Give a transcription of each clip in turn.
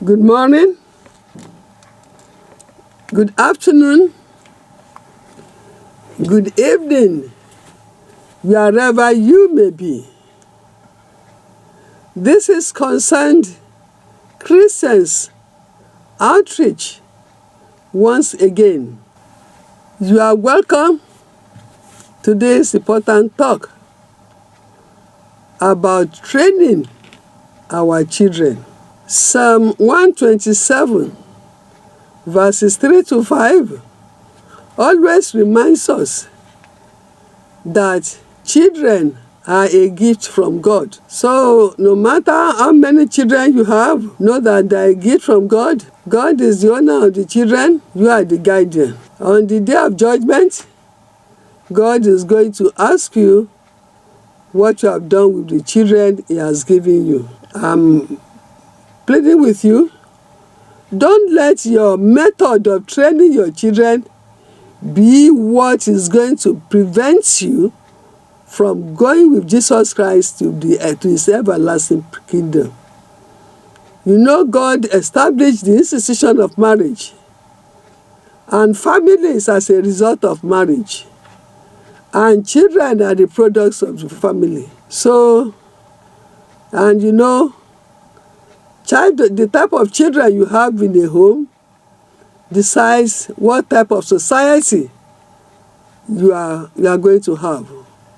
Good morning, good afternoon, good evening, wherever you may be. This is Concerned Christians Outreach once again. You are welcome to this important talk about training our children. Psalm 127 verses 3 to 5 always reminds us that children are a gift from God. So no matter how many children you have, know that they are a gift from God. God is the owner of the children, you are the guardian. On the day of judgment, God is going to ask you what you have done with the children He has given you. I'm pleading with you, don't let your method of training your children be what is going to prevent you from going with Jesus Christ to His everlasting kingdom. You know, God established the institution of marriage, and families as a result of marriage, and children are the products of the family. So, and you know, the type of children you have in a home decides what type of society you are going to have.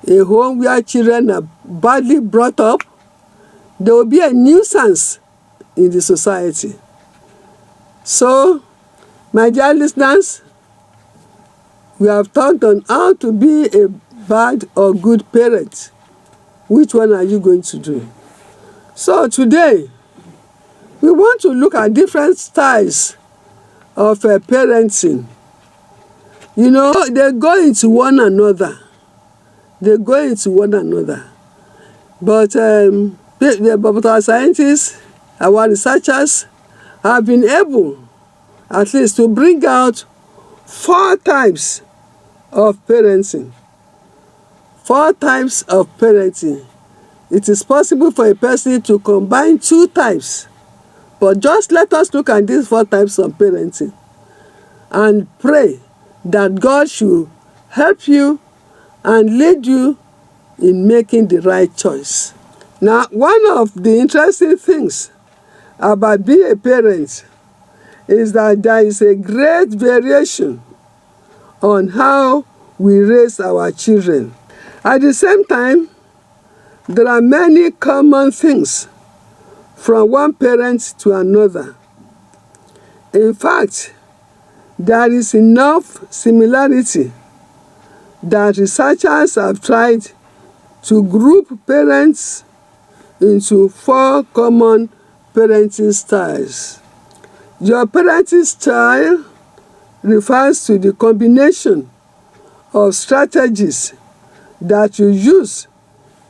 A home where children are badly brought up, there will be a nuisance in the society. So, my dear listeners, we have talked on how to be a bad or good parent. Which one are you going to do? So today, we want to look at different styles of parenting. You know, they go into one another. But our scientists, our researchers have been able at least to bring out 4 types of parenting. 4 types of parenting. It is possible for a person to combine 2 types. But just let us look at these 4 types of parenting and pray that God should help you and lead you in making the right choice. Now, one of the interesting things about being a parent is that there is a great variation on how we raise our children. At the same time, there are many common things from one parent to another. In fact, there is enough similarity that researchers have tried to group parents into 4 common parenting styles. Your parenting style refers to the combination of strategies that you use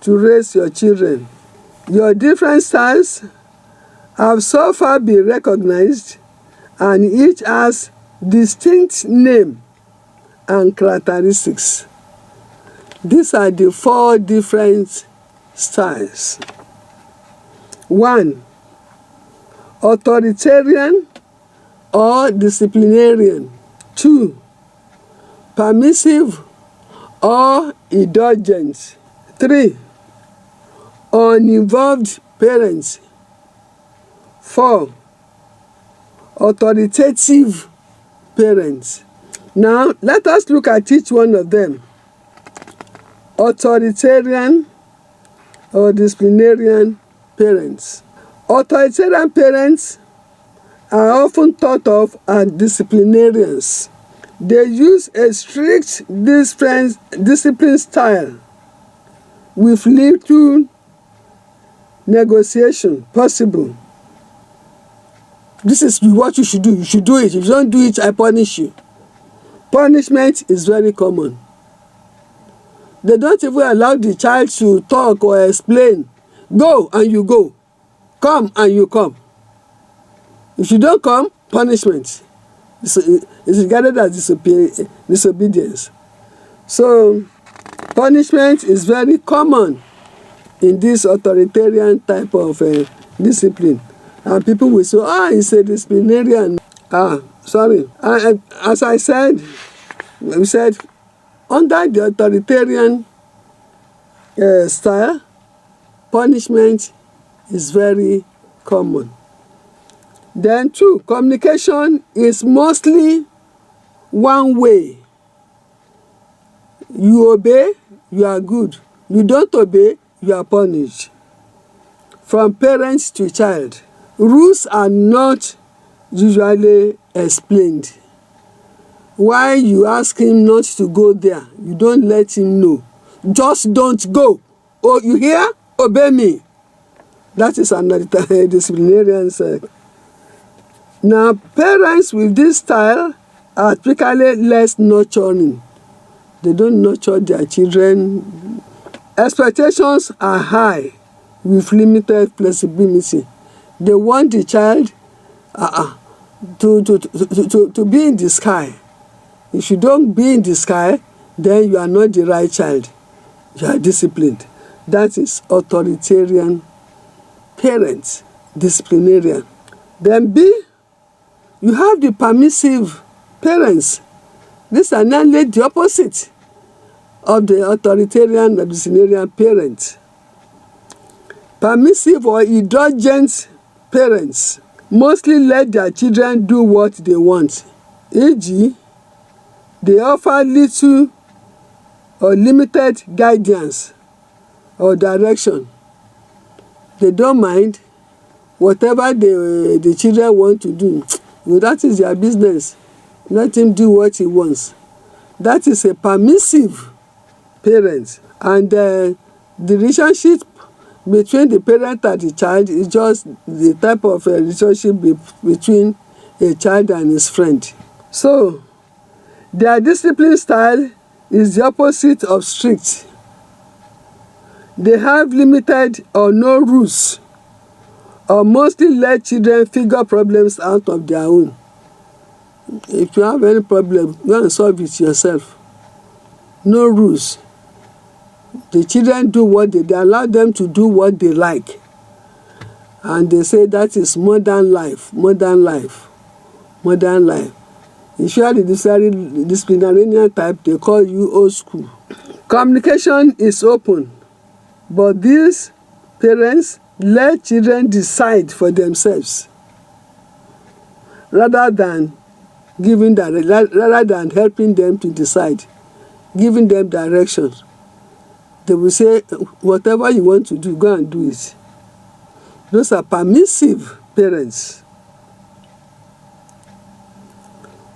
to raise your children. Your different styles have so far been recognized, and each has distinct name and characteristics. These are the 4 different styles. 1. Authoritarian or disciplinarian. 2. Permissive or indulgent. 3. Uninvolved parents. 4. Authoritative parents. Now, let us look at each one of them. Authoritarian or disciplinarian parents. Authoritarian parents are often thought of as disciplinarians. They use a strict discipline style with little negotiation possible. This is what you should do. You should do it. If you don't do it, I punish you. Punishment is very common. They don't even allow the child to talk or explain. Go and you go. Come and you come. If you don't come, punishment. It's regarded as disobedience. So, punishment is very common in this authoritarian type of discipline. And people will say, it's a disciplinarian. Sorry. As I said, we said, under the authoritarian style, punishment is very common. Then 2, communication is mostly one way. You obey, you are good. You don't obey, you are punished. From parents to child. Rules are not usually explained. Why you ask him not to go there, you don't let him know. Just don't go. Oh, you hear? Obey me. That is another disciplinarian side. Now, parents with this style are typically less nurturing. They don't nurture their children. Expectations are high with limited flexibility. They want the child to be in the sky. If you don't be in the sky, then you are not the right child. You are disciplined. That is authoritarian parents, disciplinarian. Then B, you have the permissive parents. These are nearly the opposite of the authoritarian or disciplinarian parent. Permissive or indulgent parents mostly let their children do what they want. E.g., they offer little or limited guidance or direction. They don't mind whatever the children want to do. Well, that is their business. Let him do what he wants. That is a permissive parent. And the relationship between the parent and the child is just the type of relationship between a child and his friend. So, their discipline style is the opposite of strict. They have limited or no rules, or mostly let children figure problems out of their own. If you have any problem, go and solve it yourself. No rules. The children do what they allow them to do what they like. And they say that is modern life, modern life, modern life. If you are the disciplinarian type, they call you old school. Communication is open, but these parents let children decide for themselves rather than helping them to decide, giving them directions. They will say, whatever you want to do, go and do it. Those are permissive parents.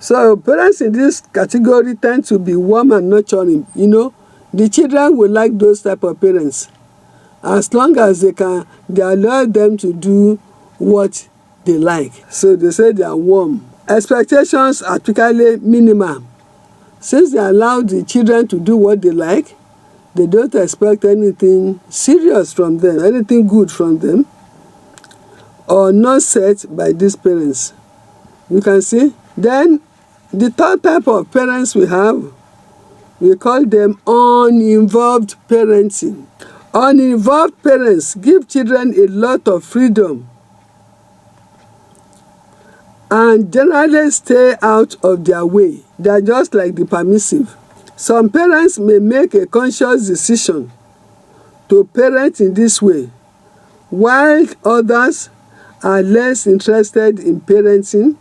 So parents in this category tend to be warm and nurturing. The children will like those type of parents as long as they allow them to do what they like. So they say they are warm. Expectations are typically minimal. Since they allow the children to do what they like, they don't expect anything serious from them, anything good from them, or not set by these parents. You can see. Then the third type of parents we have, we call them uninvolved parenting. Uninvolved parents give children a lot of freedom and generally stay out of their way. They are just like the permissive. Some parents may make a conscious decision to parent in this way, while others are less interested in parenting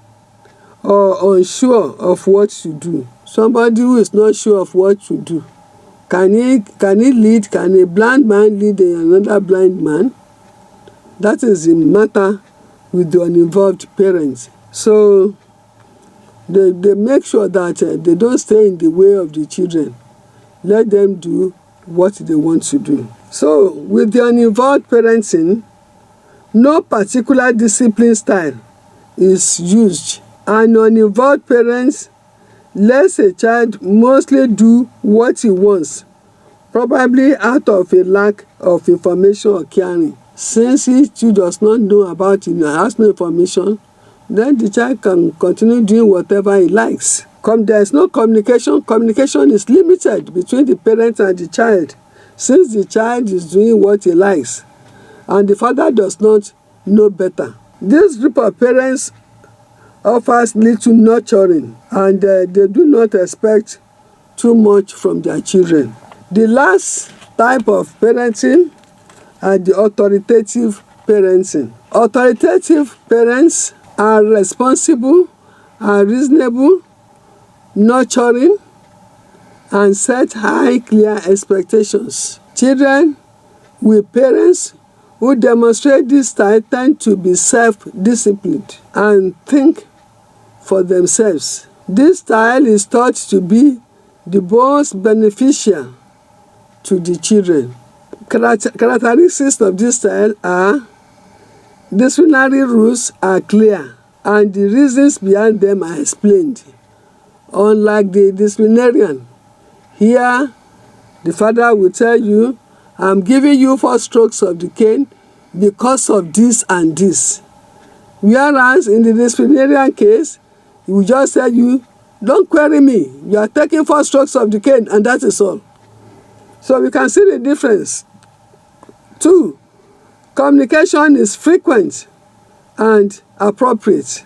or unsure of what to do. Somebody who is not sure of what to do, can a blind man lead another blind man? That is the matter with the uninvolved parents. So they make sure that they don't stay in the way of the children. Let them do what they want to do. So with the uninvolved parenting, no particular discipline style is used. And uninvolved parents let a child mostly do what he wants, probably out of a lack of information or caring. Since he too does not know about it and has no information, then the child can continue doing whatever he likes. There is no communication. Communication is limited between the parent and the child, since the child is doing what he likes and the father does not know better. This group of parents offers little nurturing, and they do not expect too much from their children. The last type of parenting are the authoritative parenting. Authoritative parents are responsible and reasonable, nurturing, and set high, clear expectations. Children with parents who demonstrate this style tend to be self-disciplined and think for themselves. This style is thought to be the most beneficial to the children. Characteristics of this style are: disciplinary rules are clear and the reasons behind them are explained. Unlike the disciplinarian, here the father will tell you, "I'm giving you 4 strokes of the cane because of this and this." Whereas in the disciplinarian case, he will just tell you, "Don't query me, you are taking 4 strokes of the cane," and that is all. So we can see the difference. 2, communication is frequent and appropriate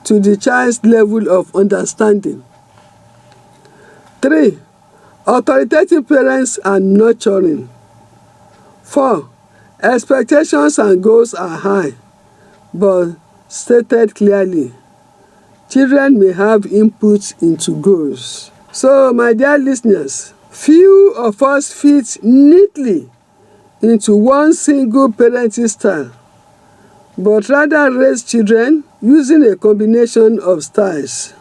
to the child's level of understanding. 3, authoritative parents are nurturing. 4, expectations and goals are high, but stated clearly. Children may have input into goals. So, my dear listeners, few of us fit neatly into one single parenting style, but rather raise children using a combination of styles.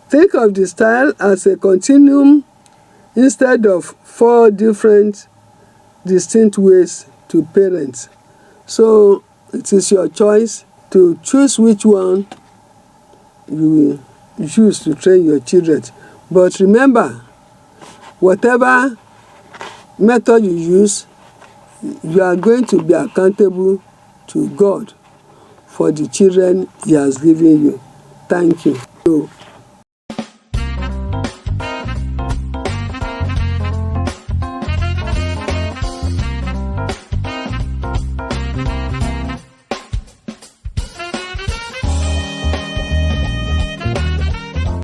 Think of the style as a continuum instead of 4 different distinct ways to parent. So it is your choice to choose which one you will use to train your children. But remember, whatever method you use, you are going to be accountable to God for the children He has given you. Thank you.